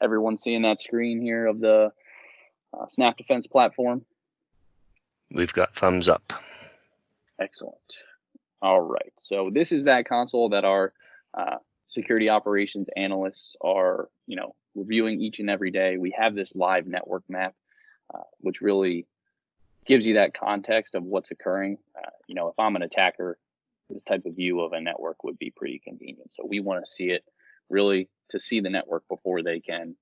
Everyone seeing that screen here of the Snap Defense platform? We've got thumbs up. Excellent. All right. So this is that console that our security operations analysts are, reviewing each and every day. We have this live network map, which really gives you that context of what's occurring. If I'm an attacker, this type of view of a network would be pretty convenient. So we want to see it really to see the network before they can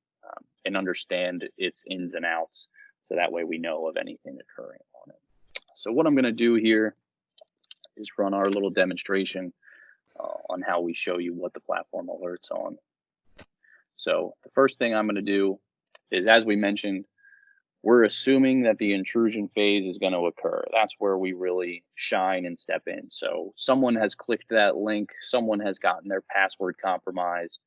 and understand its ins and outs. So that way we know of anything occurring on it. So what I'm going to do here is run our little demonstration on how we show you what the platform alerts on. So the first thing I'm going to do is, as we mentioned, we're assuming that the intrusion phase is going to occur. That's where we really shine and step in. So someone has clicked that link, someone has gotten their password compromised,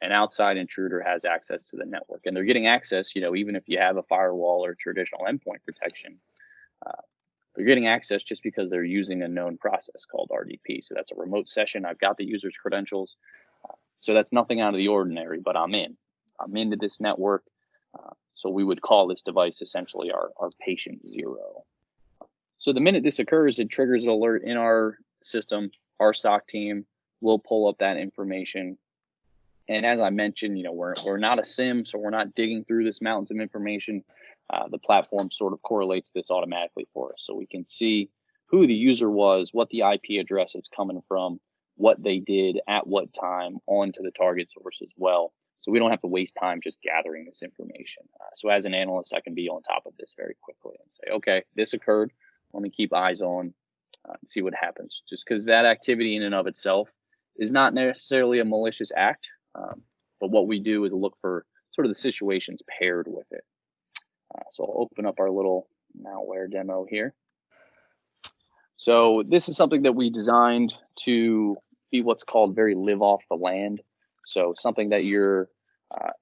an outside intruder has access to the network, and they're getting access, even if you have a firewall or traditional endpoint protection, they're getting access just because they're using a known process called RDP. So that's a remote session. I've got the user's credentials. So that's nothing out of the ordinary, but I'm into this network. So we would call this device essentially our patient zero. So the minute this occurs, it triggers an alert in our system. Our SOC team will pull up that information. And as I mentioned, we're not a SIM, so we're not digging through this mountains of information. The platform sort of correlates this automatically for us. So we can see who the user was, what the IP address it's coming from, what they did at what time onto the target source as well. So we don't have to waste time just gathering this information. So as an analyst, I can be on top of this very quickly and say, okay, this occurred. Let me keep eyes on and see what happens. Just because that activity in and of itself is not necessarily a malicious act, but what we do is look for sort of the situations paired with it. So I'll open up our little malware demo here. So this is something that we designed to be what's called very live off the land. So something that your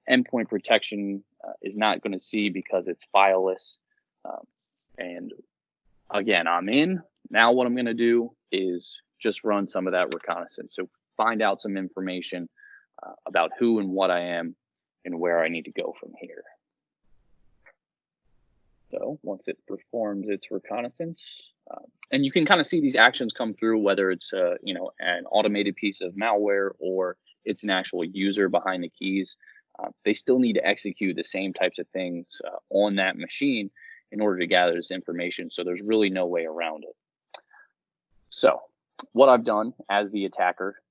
endpoint protection is not going to see because it's fileless. And again, I'm in. Now what I'm going to do is just run some of that reconnaissance. So find out some information about who and what I am and where I need to go from here. So once it performs its reconnaissance, and you can kind of see these actions come through, whether it's an automated piece of malware or it's an actual user behind the keys. They still need to execute the same types of things on that machine in order to gather this information. So there's really no way around it. So what I've done as the attacker,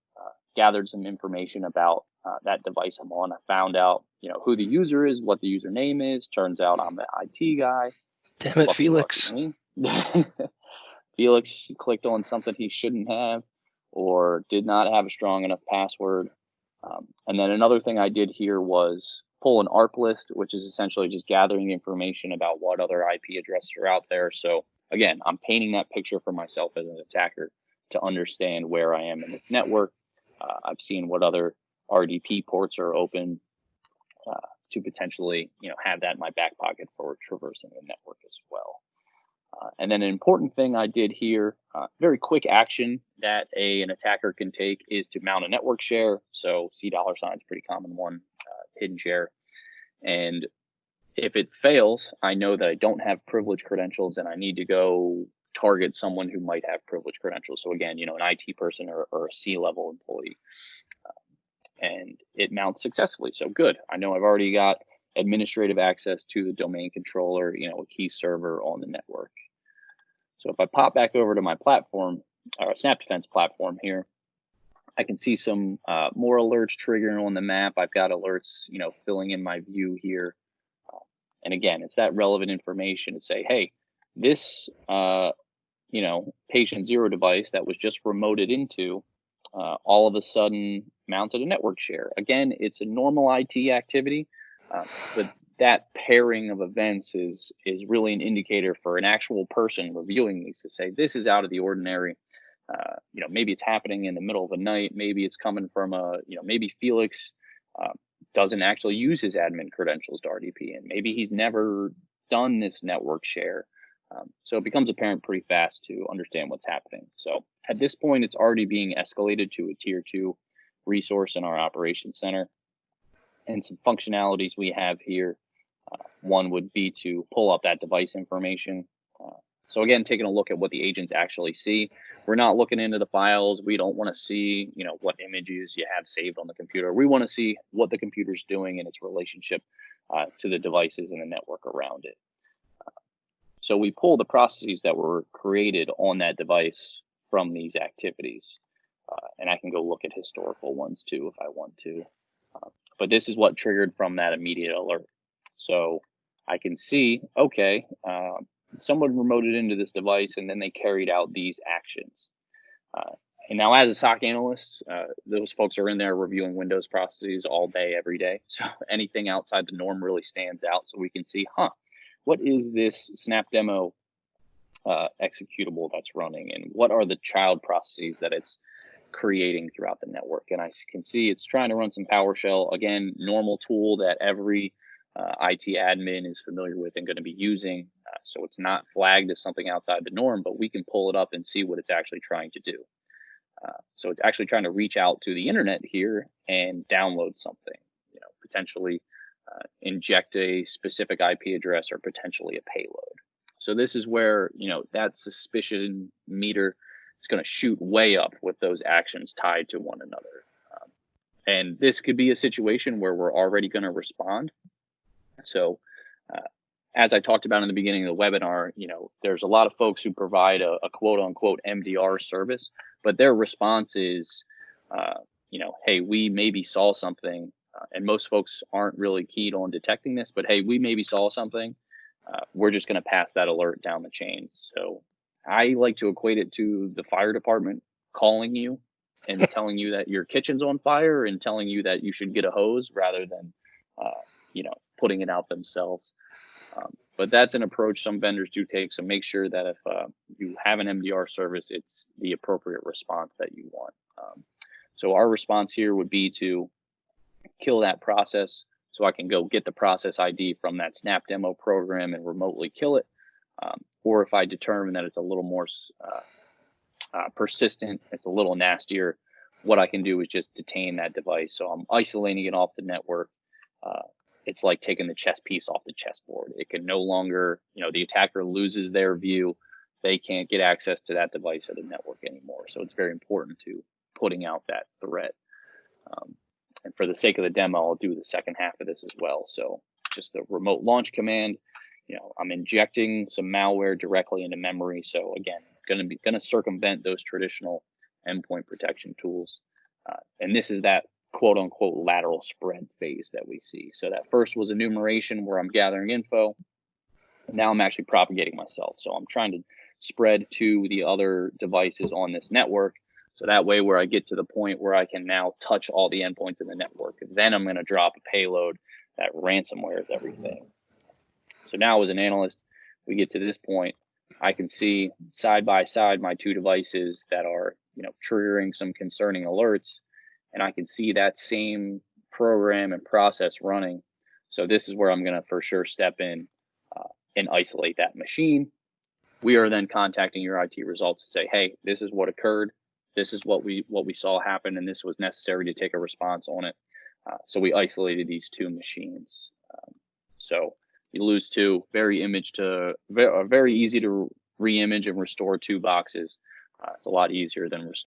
gathered some information about that device I'm on. I found out, who the user is, what the username is. Turns out I'm the IT guy. Damn it, Felix. Felix clicked on something he shouldn't have or did not have a strong enough password. And then another thing I did here was pull an ARP list, which is essentially just gathering information about what other IP addresses are out there. So again, I'm painting that picture for myself as an attacker to understand where I am in this network. I've seen what other RDP ports are open to potentially, have that in my back pocket for traversing the network as well. And then an important thing I did here, very quick action that an attacker can take is to mount a network share. So $, pretty common one, hidden share. And if it fails, I know that I don't have privileged credentials and I need to go target someone who might have privileged credentials. So again, an IT person or a C-level employee. And it mounts successfully. So good. I know I've already got administrative access to the domain controller, a key server on the network. So if I pop back over to my platform, or Snap Defense platform here, I can see some more alerts triggering on the map. I've got alerts, filling in my view here. And again, it's that relevant information to say, hey, this, patient zero device that was just remoted into, all of a sudden mounted a network share. Again, it's a normal IT activity, but that pairing of events is really an indicator for an actual person reviewing these to say, this is out of the ordinary. Maybe it's happening in the middle of the night. Maybe it's coming from maybe Felix doesn't actually use his admin credentials to RDP, and maybe he's never done this network share. So it becomes apparent pretty fast to understand what's happening. So at this point, it's already being escalated to a tier 2 resource in our operations center. And some functionalities we have here, one would be to pull up that device information. So again, taking a look at what the agents actually see. We're not looking into the files. We don't want to see, what images you have saved on the computer. We want to see what the computer's doing and its relationship to the devices and the network around it. So we pull the processes that were created on that device from these activities. And I can go look at historical ones too if I want to. But this is what triggered from that immediate alert. So I can see, okay, someone remoted into this device and then they carried out these actions. And now as a SOC analyst, those folks are in there reviewing Windows processes all day, every day. So anything outside the norm really stands out. So we can see, what is this snap demo executable that's running, and what are the child processes that it's creating throughout the network? And I can see it's trying to run some PowerShell. Again, normal tool that every IT admin is familiar with and going to be using. So it's not flagged as something outside the norm, but we can pull it up and see what it's actually trying to do. So it's actually trying to reach out to the internet here and download something, potentially inject a specific IP address or potentially a payload. So this is where, that suspicion meter is going to shoot way up with those actions tied to one another. And this could be a situation where we're already going to respond. So as I talked about in the beginning of the webinar, there's a lot of folks who provide a quote unquote MDR service, but their response is, hey, we maybe saw something, and most folks aren't really keyed on detecting this, but hey, we maybe saw something. We're just going to pass that alert down the chain. So I like to equate it to the fire department calling you and telling you that your kitchen's on fire and telling you that you should get a hose rather than, putting it out themselves. But that's an approach some vendors do take. So make sure that if you have an MDR service, it's the appropriate response that you want. So our response here would be to kill that process so I can go get the process ID from that Snap demo program and remotely kill it. Or if I determine that it's a little more persistent, it's a little nastier, what I can do is just detain that device. So I'm isolating it off the network. It's like taking the chess piece off the chessboard. It can no longer, the attacker loses their view. They can't get access to that device or the network anymore. So it's very important to putting out that threat. And for the sake of the demo, I'll do the second half of this as well. So just the remote launch command, I'm injecting some malware directly into memory. So again, going to circumvent those traditional endpoint protection tools. And this is that quote unquote lateral spread phase that we see. So that first was enumeration where I'm gathering info. Now I'm actually propagating myself. So I'm trying to spread to the other devices on this network. So that way, where I get to the point where I can now touch all the endpoints in the network, then I'm going to drop a payload that ransomwares everything. So now as an analyst, we get to this point, I can see side by side my two devices that are, triggering some concerning alerts, and I can see that same program and process running. So this is where I'm going to for sure step in and isolate that machine. We are then contacting your IT results to say, hey, this is what occurred. This is what we saw happen, and this was necessary to take a response on it. So we isolated these two machines. So you lose two, very easy to re-image and restore two boxes. It's a lot easier than